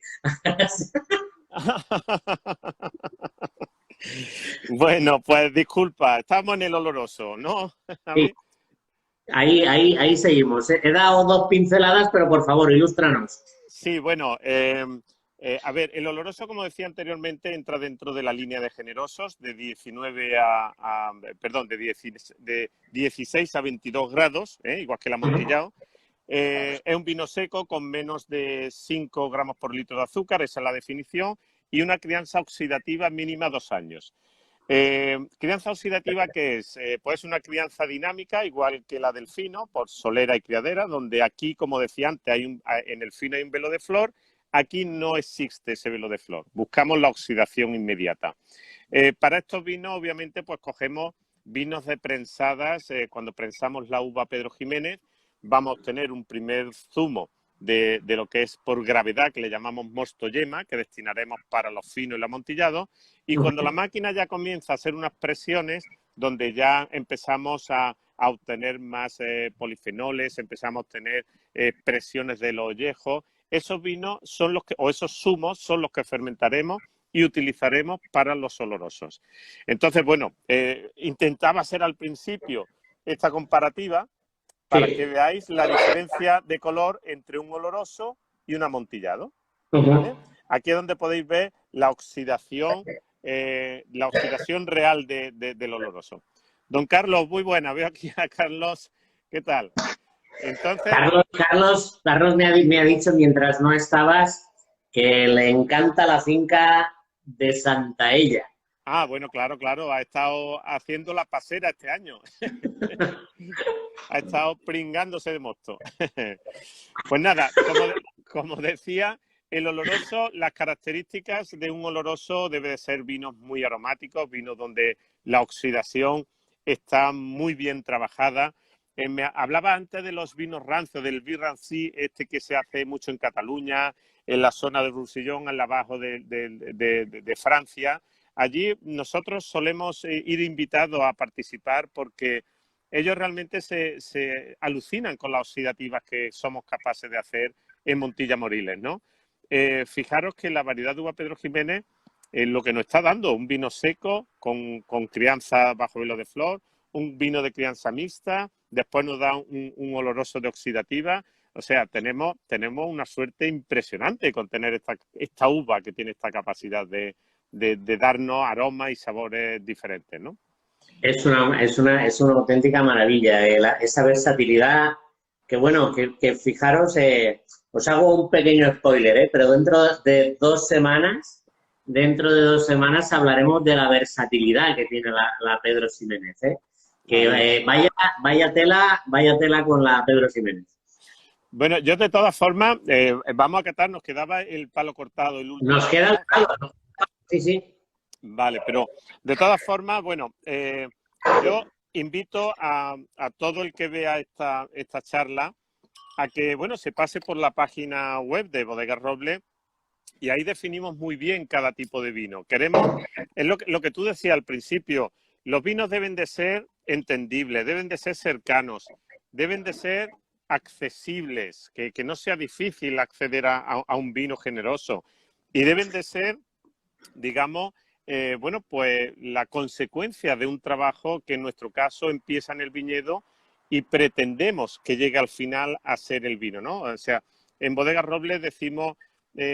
Bueno, pues disculpa, estamos en el oloroso, ¿no?
Sí. Ahí seguimos. He dado 2 pinceladas, pero por favor, ilústranos.
Sí, bueno, a ver, el oloroso, como decía anteriormente, entra dentro de la línea de generosos de 19 perdón, de 16 a 22 grados, igual que el amontillado. Es un vino seco con menos de 5 gramos por litro de azúcar, esa es la definición, y una crianza oxidativa mínima 2 años. ¿Crianza oxidativa qué es? Pues una crianza dinámica, igual que la del fino, por solera y criadera, donde aquí, como decía antes, en el fino hay un velo de flor, aquí no existe ese velo de flor. Buscamos la oxidación inmediata. Para estos vinos, obviamente, pues cogemos vinos de prensadas. Cuando prensamos la uva Pedro Ximénez, vamos a obtener un primer zumo de lo que es por gravedad, que le llamamos mosto yema, que destinaremos para los finos y el amontillado. Y cuando la máquina ya comienza a hacer unas presiones, donde ya empezamos a obtener más polifenoles, empezamos a obtener presiones de los ollejos, esos vinos son los que, o esos zumos son los que fermentaremos y utilizaremos para los olorosos. Entonces, bueno, intentaba hacer al principio esta comparativa para que veáis la diferencia de color entre un oloroso y un amontillado, ¿vale? Aquí es donde podéis ver la oxidación real del oloroso. Don Carlos, muy buena. Veo aquí a Carlos. ¿Qué tal? Entonces...
Carlos me ha dicho mientras no estabas que le encanta la finca de Santaella.
Ah, bueno, claro. Ha estado haciendo la pasera este año. Ha estado pringándose de mosto. Pues nada, como decía, el oloroso, las características de un oloroso debe de ser vinos muy aromáticos, vinos donde la oxidación está muy bien trabajada. Me hablaba antes de los vinos rancios, del vin ranci, este que se hace mucho en Cataluña, en la zona de Roussillon, al abajo de Francia. Allí nosotros solemos ir invitados a participar porque ellos realmente se alucinan con las oxidativas que somos capaces de hacer en Montilla Moriles, ¿no? Fijaros que la variedad de uva Pedro Ximénez es lo que nos está dando, un vino seco con crianza bajo velo de flor, un vino de crianza mixta, después nos da un oloroso de oxidativa. O sea, tenemos una suerte impresionante con tener esta uva que tiene esta capacidad de darnos aromas y sabores diferentes, ¿no?
Es una auténtica maravilla, esa versatilidad que, bueno, que fijaros, os hago un pequeño spoiler, pero dentro de 2 semanas hablaremos de la versatilidad que tiene la Pedro Ximénez, que vaya tela con la Pedro Ximénez.
Bueno, yo de todas formas, vamos a catar, nos quedaba el palo cortado. El último.
Nos queda el palo, sí.
Vale, pero de todas formas, bueno, yo invito a todo el que vea esta charla a que, bueno, se pase por la página web de Bodegas Roble y ahí definimos muy bien cada tipo de vino. Queremos, es lo que tú decías al principio, los vinos deben de ser entendibles, deben de ser cercanos, deben de ser accesibles, que no sea difícil acceder a un vino generoso y deben de ser, digamos, bueno, pues la consecuencia de un trabajo que en nuestro caso empieza en el viñedo y pretendemos que llegue al final a ser el vino, ¿no? O sea, en Bodegas Robles decimos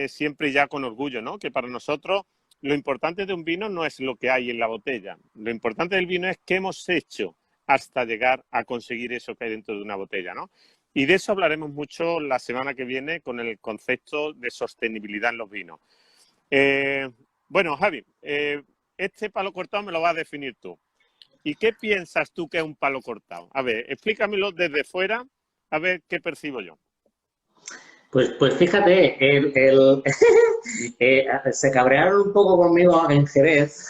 siempre ya con orgullo, ¿no? Que para nosotros lo importante de un vino no es lo que hay en la botella. Lo importante del vino es qué hemos hecho hasta llegar a conseguir eso que hay dentro de una botella, ¿no? Y de eso hablaremos mucho la semana que viene con el concepto de sostenibilidad en los vinos. Bueno, Javi, este palo cortado me lo vas a definir tú. ¿Y qué piensas tú que es un palo cortado? A ver, explícamelo desde fuera, a ver qué percibo yo.
Pues fíjate, se cabrearon un poco conmigo en Jerez,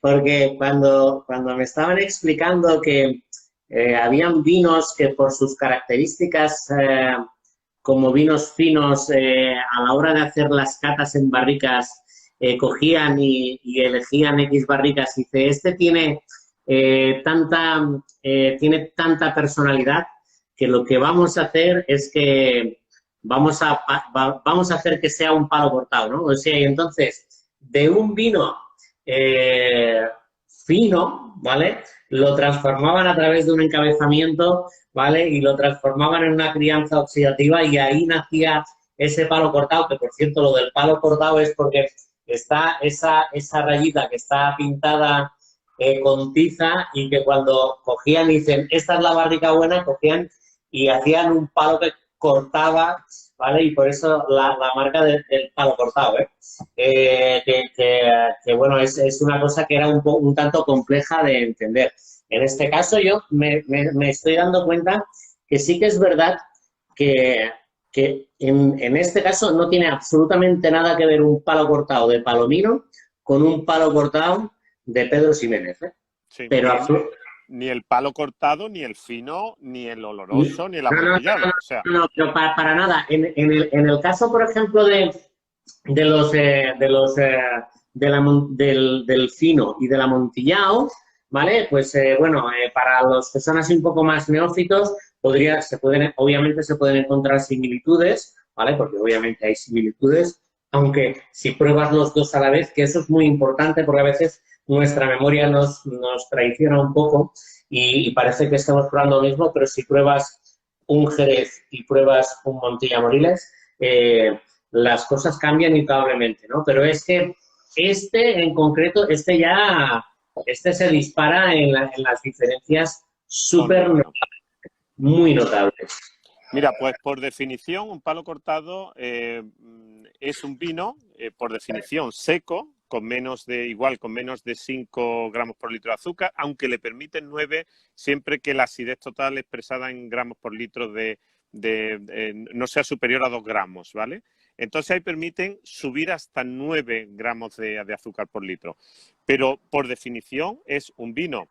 porque cuando me estaban explicando que habían vinos que por sus características como vinos finos, a la hora de hacer las catas en barricas, cogían y elegían X barricas y dice, este tiene tanta personalidad que lo que vamos a hacer es que vamos a hacer que sea un palo cortado, ¿no? O sea, y entonces, de un vino fino, ¿vale? Lo transformaban a través de un encabezamiento, ¿vale? Y lo transformaban en una crianza oxidativa y ahí nacía ese palo cortado, que por cierto, lo del palo cortado es porque está esa rayita que está pintada con tiza y que cuando cogían y dicen, esta es la barrica buena, cogían y hacían un palo que cortaba, ¿vale? Y por eso la marca del palo cortado, ¿eh? Que bueno, es una cosa que era un tanto compleja de entender. En este caso yo me estoy dando cuenta que sí que es verdad que en este caso no tiene absolutamente nada que ver un palo cortado de Palomino con un palo cortado de Pedro Ximénez, ¿eh?
Sí,
Pero
ni el palo cortado, ni el fino, ni el oloroso, ni el amontillado. O sea,
no, pero para nada. En el caso, por ejemplo, del fino y del amontillado, ¿vale? Pues bueno, para los que son así un poco más neófitos, obviamente se pueden encontrar similitudes, ¿vale? Porque obviamente hay similitudes, aunque si pruebas los dos a la vez, que eso es muy importante porque a veces nuestra memoria nos traiciona un poco y parece que estamos probando lo mismo, pero si pruebas un Jerez y pruebas un Montilla Moriles, las cosas cambian notablemente, ¿no? Pero es que en concreto, este se dispara en las diferencias súper notables, muy notables.
Mira, pues por definición, un palo cortado es un vino, por definición, seco, con menos de 5 gramos por litro de azúcar, aunque le permiten 9 siempre que la acidez total expresada en gramos por litro no sea superior a 2 gramos, ¿vale? Entonces ahí permiten subir hasta 9 gramos de azúcar por litro. Pero por definición es un vino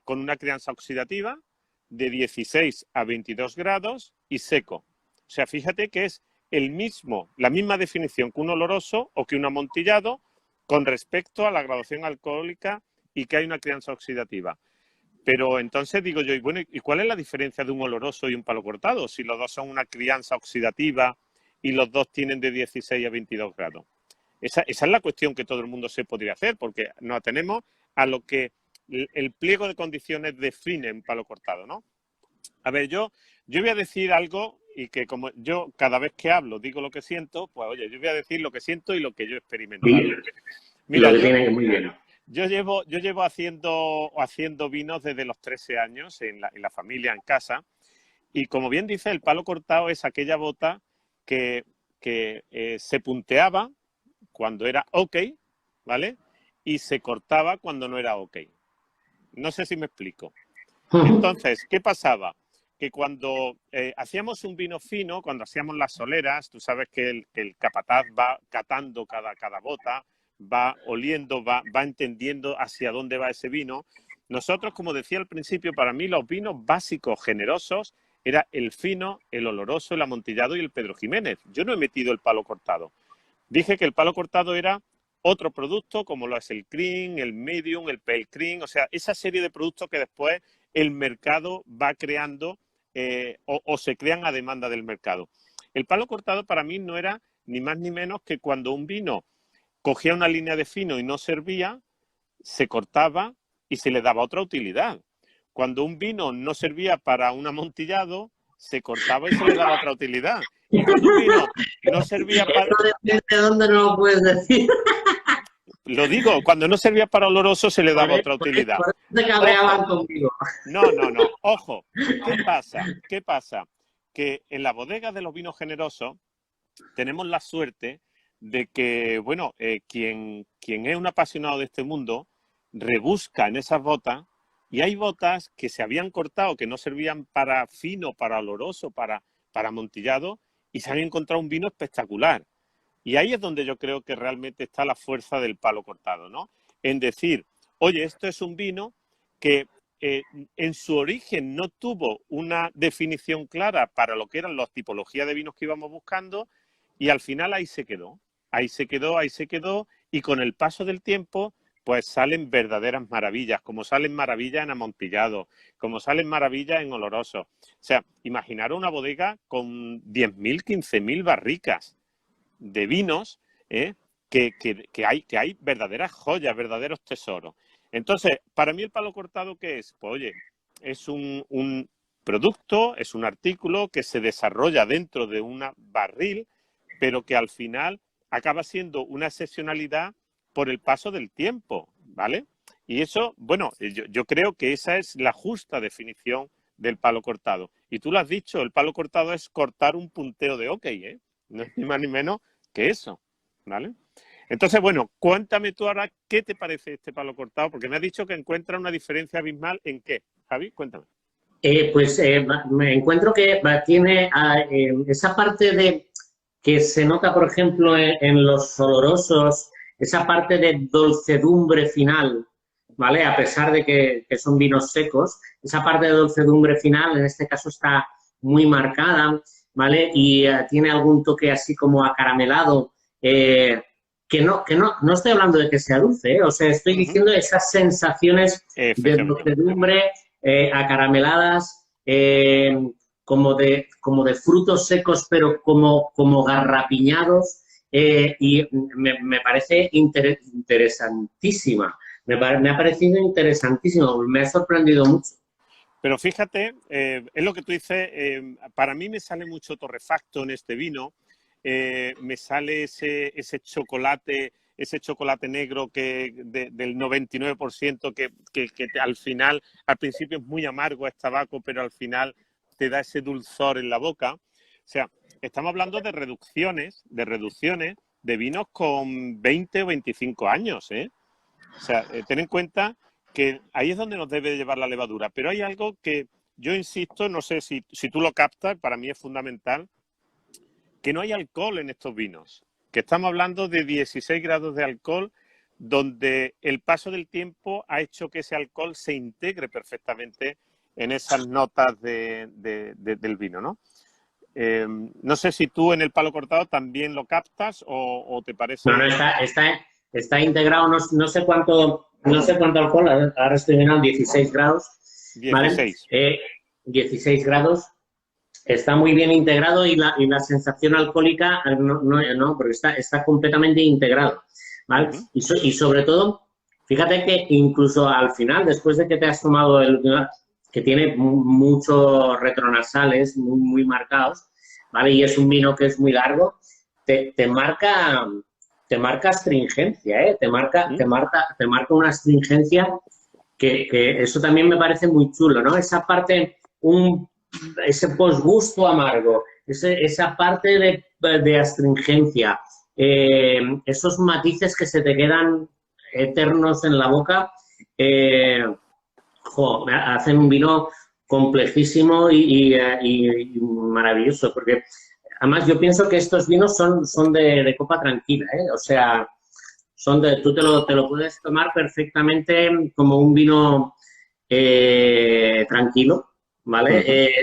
con una crianza oxidativa de 16 a 22 grados y seco. O sea, fíjate que es la misma definición que un oloroso o que un amontillado con respecto a la graduación alcohólica y que hay una crianza oxidativa. Pero entonces digo yo, ¿y cuál es la diferencia de un oloroso y un palo cortado? Si los dos son una crianza oxidativa y los dos tienen de 16 a 22 grados. Esa es la cuestión que todo el mundo se podría hacer, porque nos atenemos a lo que el pliego de condiciones define un palo cortado, ¿no? A ver, yo voy a decir algo y que como yo cada vez que hablo digo lo que siento, pues oye, yo voy a decir lo que siento y lo que yo he experimentado. Mira, yo llevo haciendo vinos desde los 13 años en la familia, en casa, y como bien dice, el palo cortado es aquella bota que se punteaba cuando era ok, ¿vale? Y se cortaba cuando no era ok. No sé si me explico. Entonces, ¿qué pasaba? Que cuando hacíamos un vino fino, cuando hacíamos las soleras, tú sabes que el capataz va catando cada bota, va oliendo, va entendiendo hacia dónde va ese vino. Nosotros, como decía al principio, para mí los vinos básicos generosos era el fino, el oloroso, el amontillado y el Pedro Jiménez. Yo no he metido el palo cortado. Dije que el palo cortado era otro producto, como lo es el cream, el medium, el pale cream, o sea, esa serie de productos que después el mercado va creando o se crean a demanda del mercado. El palo cortado para mí no era ni más ni menos que cuando un vino cogía una línea de fino y no servía, se cortaba y se le daba otra utilidad. Cuando un vino no servía para un amontillado, se cortaba y se le daba otra utilidad. Y cuando un vino no servía para...
¿De dónde no lo puedes decir?
Lo digo, cuando no servía para oloroso se le daba otra utilidad.
Por eso te cabreaban conmigo.
No. Ojo, ¿qué pasa? Que en la bodega de los vinos generosos tenemos la suerte de que, bueno, quien es un apasionado de este mundo rebusca en esas botas y hay botas que se habían cortado, que no servían para fino, para oloroso, para amontillado y se han encontrado un vino espectacular. Y ahí es donde yo creo que realmente está la fuerza del palo cortado, ¿no? En decir, oye, esto es un vino que en su origen no tuvo una definición clara para lo que eran las tipologías de vinos que íbamos buscando y al final ahí se quedó. Ahí se quedó y con el paso del tiempo pues salen verdaderas maravillas, como salen maravillas en amontillado, como salen maravillas en oloroso. O sea, imaginaros una bodega con 10.000, 15.000 barricas de vinos que hay verdaderas joyas, verdaderos tesoros. Entonces, para mí el palo cortado, ¿qué es? Pues oye, es un producto, es un artículo que se desarrolla dentro de un barril, pero que al final acaba siendo una excepcionalidad por el paso del tiempo, ¿vale? Y eso, bueno, yo creo que esa es la justa definición del palo cortado. Y tú lo has dicho, el palo cortado es cortar un punteo de hockey, ¿eh? No es ni más ni menos que eso, ¿vale? Entonces, bueno, cuéntame tú ahora qué te parece este palo cortado, porque me has dicho que encuentra una diferencia abismal en qué. Javi, cuéntame.
Me encuentro que tiene esa parte de que se nota, por ejemplo, en los olorosos, esa parte de dulcedumbre final, ¿vale? A pesar de que son vinos secos, esa parte de dulcedumbre final, en este caso, está muy marcada, ¿vale? Y tiene algún toque así como acaramelado, que no estoy hablando de que sea dulce, ¿eh? O sea, estoy diciendo esas sensaciones de dulcedumbre acarameladas, como de frutos secos, pero como garrapiñados, y me parece interesantísima. Me ha parecido interesantísimo, me ha sorprendido mucho.
Pero fíjate, es lo que tú dices, para mí me sale mucho torrefacto en este vino, me sale ese chocolate negro del 99% que al final, al principio es muy amargo, es tabaco, pero al final te da ese dulzor en la boca. O sea, estamos hablando de reducciones de vinos con 20 o 25 años, ¿eh? O sea, ten en cuenta que ahí es donde nos debe llevar la levadura. Pero hay algo que yo insisto, no sé si tú lo captas, para mí es fundamental, que no hay alcohol en estos vinos. Que estamos hablando de 16 grados de alcohol, donde el paso del tiempo ha hecho que ese alcohol se integre perfectamente en esas notas del vino, ¿no? No sé si tú en el palo cortado también lo captas o te parece...
No, está integrado, no sé cuánto alcohol, ahora estoy mirando 16 grados.
16.
¿Vale? 16 grados. Está muy bien integrado y la sensación alcohólica no, porque está completamente integrado, ¿vale? Y sobre todo, fíjate que incluso al final, después de que te has tomado que tiene muchos retronasales muy, muy marcados, ¿vale? Y es un vino que es muy largo, te marca astringencia, ¿eh? Te marca una astringencia que eso también me parece muy chulo, ¿no? Esa parte, ese posgusto amargo, esa parte de astringencia, esos matices que se te quedan eternos en la boca, hacen un vino complejísimo y maravilloso, porque además yo pienso que estos vinos son de copa tranquila, ¿eh? O sea, tú te lo puedes tomar perfectamente como un vino tranquilo, ¿vale?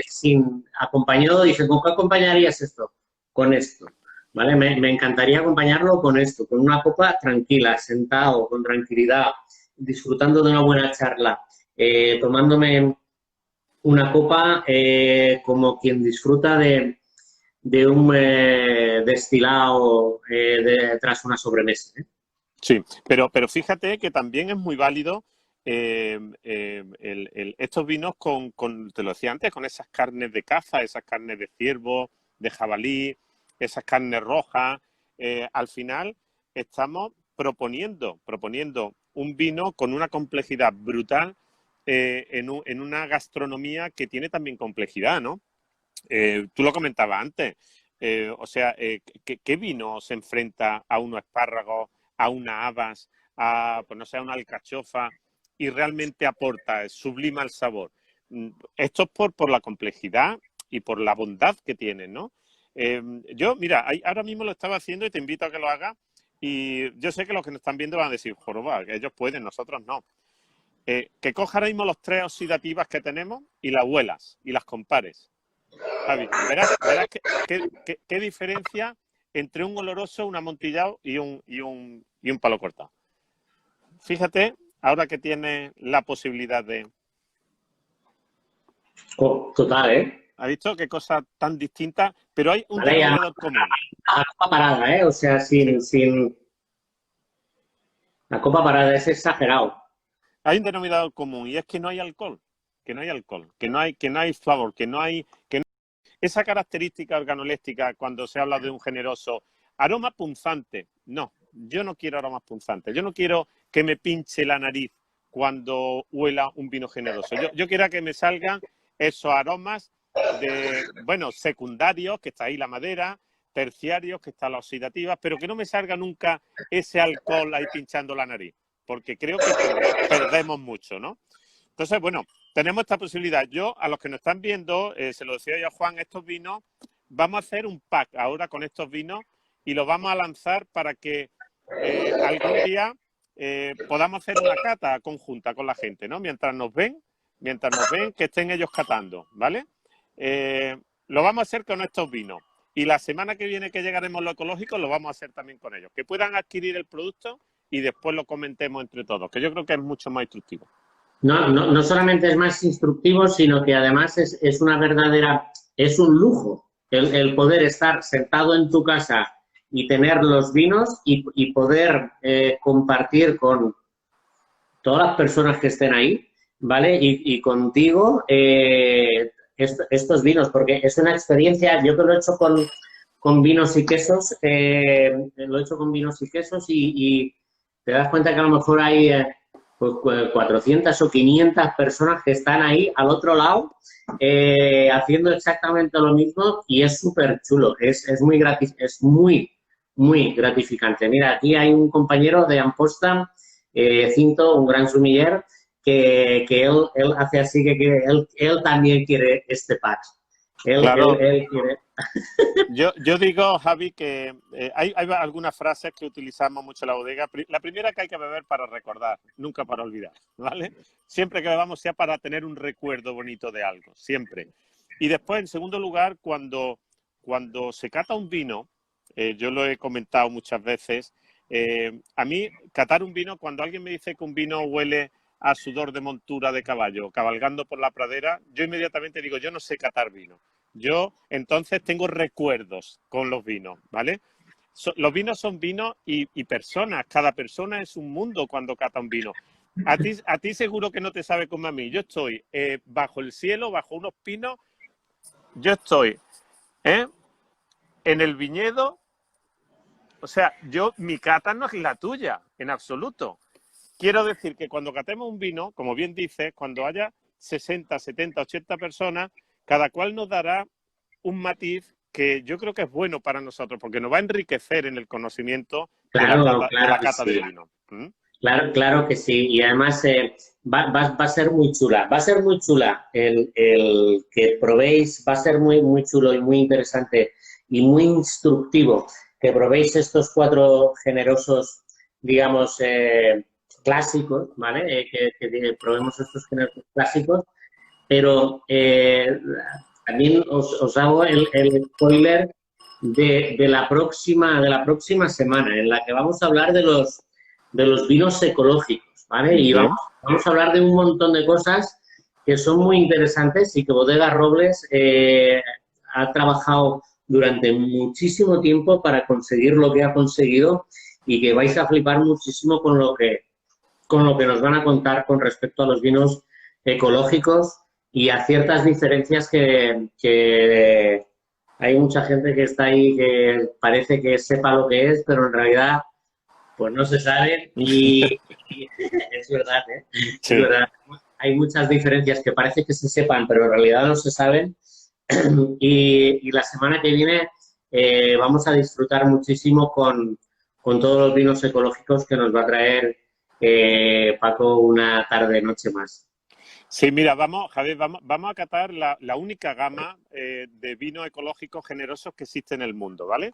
Acompañado, dicen, ¿con qué acompañarías esto? Con esto, ¿vale? Me encantaría acompañarlo con esto, con una copa tranquila, sentado, con tranquilidad, disfrutando de una buena charla, tomándome una copa como quien disfruta de un destilado tras una sobremesa, ¿eh?
Sí, pero fíjate que también es muy válido estos vinos te lo decía antes, con esas carnes de caza, esas carnes de ciervo, de jabalí, esas carnes rojas. Al final estamos proponiendo un vino con una complejidad brutal en una gastronomía que tiene también complejidad, ¿no? Tú lo comentabas antes. O sea, ¿qué vino se enfrenta a unos espárragos, a una habas, pues no sé, a una alcachofa y realmente aporta, sublima el sabor? Esto es por la complejidad y por la bondad que tienen, ¿no? Yo, mira, ahora mismo lo estaba haciendo y te invito a que lo hagas. Y yo sé que los que nos están viendo van a decir, joroba, que ellos pueden, nosotros no. Que cojas ahora mismo los 3 oxidativas que tenemos y las huelas y las compares. Javi, verás qué diferencia entre un oloroso, un amontillado y un palo cortado. Fíjate, ahora que tienes la posibilidad de...
Oh, total, ¿eh?
¿Has visto qué cosa tan distinta? Pero hay un
Vale, ya,
denominador común.
la copa parada, ¿eh? O sea,
Sí.
La copa parada es exagerado.
Hay un denominador común y es que no hay alcohol. Que no hay alcohol, que no hay flavor, esa característica organoléptica cuando se habla de un generoso aroma punzante. No, yo no quiero aromas punzantes. Yo no quiero que me pinche la nariz cuando huela un vino generoso. Yo quiero que me salgan esos aromas bueno, secundarios, que está ahí la madera, terciarios, que está la oxidativa, pero que no me salga nunca ese alcohol ahí pinchando la nariz, porque creo que perdemos mucho, ¿no? Entonces, bueno, tenemos esta posibilidad. Yo, a los que nos están viendo, se lo decía yo a Juan, estos vinos, vamos a hacer un pack ahora con estos vinos y los vamos a lanzar para que algún día podamos hacer una cata conjunta con la gente, ¿no? Mientras nos ven, que estén ellos catando, ¿vale? Lo vamos a hacer con estos vinos. Y la semana que viene que llegaremos a lo ecológico, lo vamos a hacer también con ellos. Que puedan adquirir el producto y después lo comentemos entre todos, que yo creo que es mucho más instructivo.
No solamente es más instructivo, sino que además es una verdadera, es un lujo el poder estar sentado en tu casa y tener los vinos y poder compartir con todas las personas que estén ahí, ¿vale? Y contigo estos vinos, porque es una experiencia, yo que lo he hecho con vinos y quesos, y te das cuenta que a lo mejor hay... pues 400 o 500 personas que están ahí al otro lado haciendo exactamente lo mismo y es súper chulo, es muy gratificante. Mira, aquí hay un compañero de Amposta, Cinto, un gran sumiller, que él hace así que él también quiere este pack.
Claro.
Él quiere...
Yo digo, Javi, que hay algunas frases que utilizamos mucho en la bodega. La primera, que hay que beber para recordar, nunca para olvidar, ¿vale? Siempre que bebamos sea para tener un recuerdo bonito de algo, siempre. Y después, en segundo lugar, cuando se cata un vino, yo lo he comentado muchas veces, a mí, catar un vino, cuando alguien me dice que un vino huele a sudor de montura de caballo, cabalgando por la pradera, yo inmediatamente digo, yo no sé catar vino. Yo, entonces, tengo recuerdos con los vinos, ¿vale? Los vinos son vinos y personas. Cada persona es un mundo cuando cata un vino. A ti seguro que no te sabe como a mí. Yo estoy bajo el cielo, bajo unos pinos. Yo estoy en el viñedo. O sea, mi cata no es la tuya, en absoluto. Quiero decir que cuando catemos un vino, como bien dices, cuando haya 60, 70, 80 personas, cada cual nos dará un matiz que yo creo que es bueno para nosotros, porque nos va a enriquecer en el conocimiento de la cata del vino.
Claro que sí. Y además va a ser muy chula. Va a ser muy chula el que probéis, va a ser muy chulo y muy interesante y muy instructivo que probéis estos 4 generosos, digamos, clásicos, ¿vale? Que probemos estos géneros clásicos, pero también os hago el spoiler de la próxima semana, en la que vamos a hablar de los vinos ecológicos, ¿vale? Y vamos a hablar de un montón de cosas que son muy interesantes y que Bodega Robles ha trabajado durante muchísimo tiempo para conseguir lo que ha conseguido y que vais a flipar muchísimo con lo que nos van a contar con respecto a los vinos ecológicos y a ciertas diferencias que hay mucha gente que está ahí que parece que sepa lo que es, pero en realidad pues no se sabe y es verdad, ¿eh?
Sí.
Es verdad. Hay muchas diferencias que parece que se sepan, pero en realidad no se saben. Y la semana que viene vamos a disfrutar muchísimo con todos los vinos ecológicos que nos va a traer Paco una tarde-noche más.
Sí, mira, Javier, vamos a catar la única gama de vinos ecológicos generosos que existe en el mundo, ¿vale?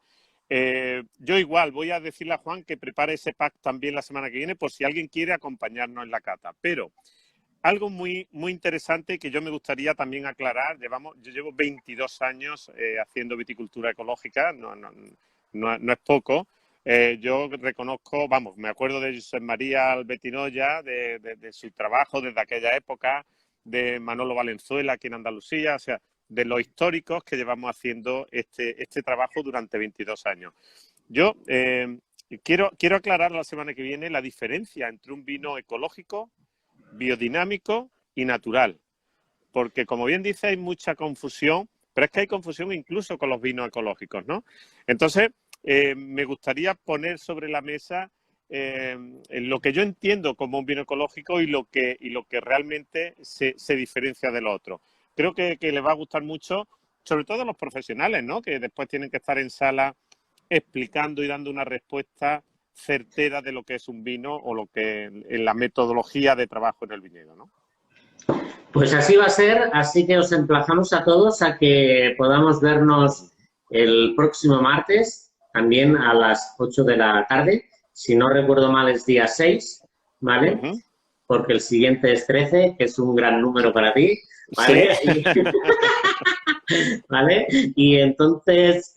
Yo igual voy a decirle a Juan que prepare ese pack también la semana que viene por si alguien quiere acompañarnos en la cata. Pero algo muy, muy interesante que yo me gustaría también aclarar, yo llevo 22 años haciendo viticultura ecológica, no es poco. Yo reconozco, me acuerdo de Josep María Albetinoya, de su trabajo desde aquella época, de Manolo Valenzuela aquí en Andalucía, o sea, de los históricos que llevamos haciendo este trabajo durante 22 años. Yo quiero aclarar la semana que viene la diferencia entre un vino ecológico, biodinámico y natural. Porque, como bien dice, hay mucha confusión, pero es que hay confusión incluso con los vinos ecológicos, ¿no? Entonces, me gustaría poner sobre la mesa lo que yo entiendo como un vino ecológico y lo que realmente se diferencia del otro. Creo que les va a gustar mucho, sobre todo a los profesionales, ¿no? Que después tienen que estar en sala explicando y dando una respuesta certera de lo que es un vino o lo que en la metodología de trabajo en el viñedo, ¿no?
Pues así va a ser, así que os emplazamos a todos a que podamos vernos el próximo martes, también a las 8 de la tarde. Si no recuerdo mal es día 6, ¿vale? Porque el siguiente es 13, que es un gran número para ti, ¿vale? Sí. ¿Vale? Y entonces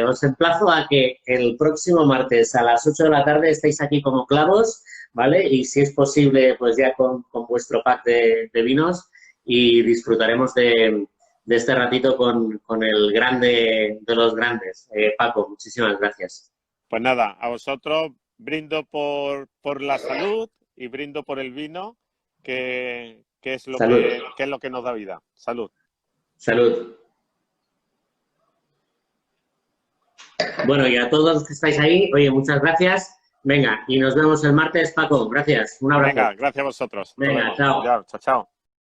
os emplazo a que el próximo martes a las 8 de la tarde estéis aquí como clavos, ¿vale? Y si es posible, pues ya con vuestro pack de vinos y disfrutaremos de este ratito con el grande de los grandes. Paco, muchísimas gracias.
Pues nada, a vosotros brindo por la salud y brindo por el vino, que es lo que nos da vida. Salud.
Salud. Bueno, y a todos los que estáis ahí, oye, muchas gracias. Venga, y nos vemos el martes, Paco. Gracias. Un abrazo.
Venga, gracias a vosotros.
Venga, chao.
Chao.